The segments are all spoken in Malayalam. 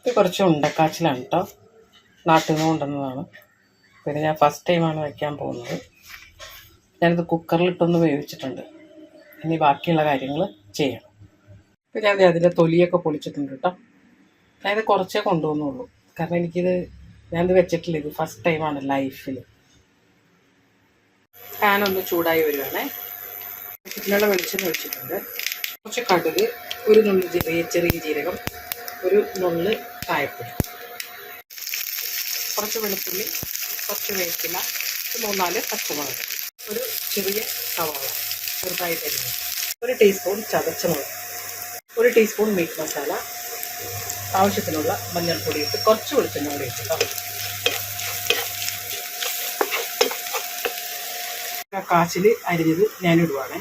ഇത് കുറച്ച് ഉണ്ടക്കാച്ചിലാണ് കേട്ടോ, നാട്ടിൽ നിന്ന് കൊണ്ടുവന്നതാണ്. പിന്നെ ഞാൻ ഫസ്റ്റ് ടൈമാണ് വയ്ക്കാൻ പോകുന്നത്. ഞാനിത് കുക്കറിലിട്ടൊന്ന് വേവിച്ചിട്ടുണ്ട്. ഇനി ബാക്കിയുള്ള കാര്യങ്ങൾ ചെയ്യണം. ഇപ്പം ഞാൻ അതിൻ്റെ തൊലിയൊക്കെ പൊളിച്ചിട്ടുണ്ട് കേട്ടോ. ഞാനിത് കുറച്ചേ കൊണ്ടുവന്നുള്ളൂ, കാരണം ഞാനിത് വെച്ചിട്ടില്ല. ഇത് ഫസ്റ്റ് ടൈമാണ് ലൈഫിൽ. പാനൊന്ന് ചൂടായി വരുവാണേ. ഇതിനുള്ള വെളിച്ചെണ്ണ ഒഴിച്ചിട്ടുണ്ട്. കുറച്ച് കടുക്, ഒരു നുള്ളി ചെറിയ ജീരകം, ഒരു നുള്ളി കായപ്പൊടി, കുറച്ച് വെളുത്തുള്ളി, കുറച്ച് വേപ്പില, 3-4 പച്ചമുളക്, ഒരു ചെറിയ സവാള ചെറുതായിട്ട് അരിഞ്ഞത്, 1 ടീസ്പൂൺ ചതച്ച മുളക്, 1 ടീസ്പൂൺ മീറ്റ് മസാല, ആവശ്യത്തിനുള്ള മഞ്ഞൾപ്പൊടി ഇട്ട് കുറച്ച് വെളിച്ചെണ്ണ കൂടി ഇട്ടിട്ടോ. കാച്ചിൽ അരിഞ്ഞത് ഞാനിടുവാണേ.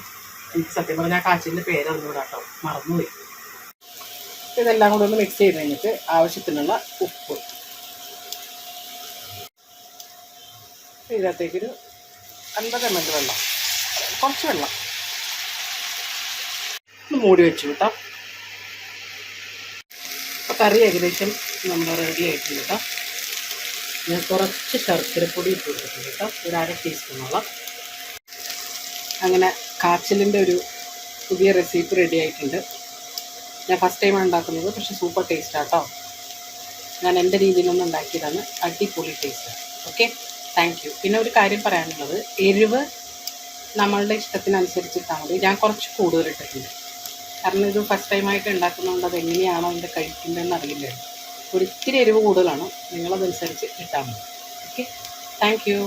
എനിക്ക് സത്യം പറഞ്ഞാൽ കാച്ചിലിൻ്റെ പേരറിഞ്ഞൂടാ കേട്ടോ, മറന്നുപോയി. ഇതെല്ലാം കൂടെ ഒന്ന് മിക്സ് ചെയ്ത് കഴിഞ്ഞിട്ട് ആവശ്യത്തിനുള്ള ഉപ്പ്, ഇതിനകത്തേക്കൊരു 50 ml വെള്ളം, കുറച്ച് വെള്ളം ഒന്ന് മൂടി വെച്ചു കേട്ടോ. അപ്പോൾ കറി ഏകദേശം നമ്മൾ റെഡി ആയിട്ടുണ്ട് കേട്ടോ. ഞാൻ കുറച്ച് ശർക്കരപ്പൊടി ഇട്ട് കൊടുത്തിട്ടുണ്ട് കേട്ടോ, ഒരു 1/2 ടീസ്പൂണോളം. അങ്ങനെ കാച്ചിലിൻ്റെ ഒരു പുതിയ റെസിപ്പി റെഡി ആയിട്ടുണ്ട്. ഞാൻ ഫസ്റ്റ് ടൈമാണ് ഉണ്ടാക്കുന്നത്, പക്ഷേ സൂപ്പർ ടേസ്റ്റാണ് കേട്ടോ. ഞാൻ എൻ്റെ രീതിയിലൊന്നും ഉണ്ടാക്കിയതാണ്, അടിപൊളി ടേസ്റ്റ്. Okay, thank you. പിന്നെ ഒരു കാര്യം പറയാനുള്ളത്, എരിവ് നമ്മളുടെ ഇഷ്ടത്തിനനുസരിച്ചിട്ടാൽ മതി. ഞാൻ കുറച്ച് കൂടുതൽ ഇട്ടിട്ടുണ്ട്, കാരണം ഇത് ഫസ്റ്റ് ടൈമായിട്ട് ഉണ്ടാക്കുന്നതുകൊണ്ട് അത് എങ്ങനെയാണോ അതിൻ്റെ കഴിക്കുന്നതെന്ന് അറിയില്ല. ഒരിത്തിരി എരിവ് കൂടുതലാണ്, നിങ്ങളതനുസരിച്ച് ഇട്ടാൽ മതി. Okay, thank you.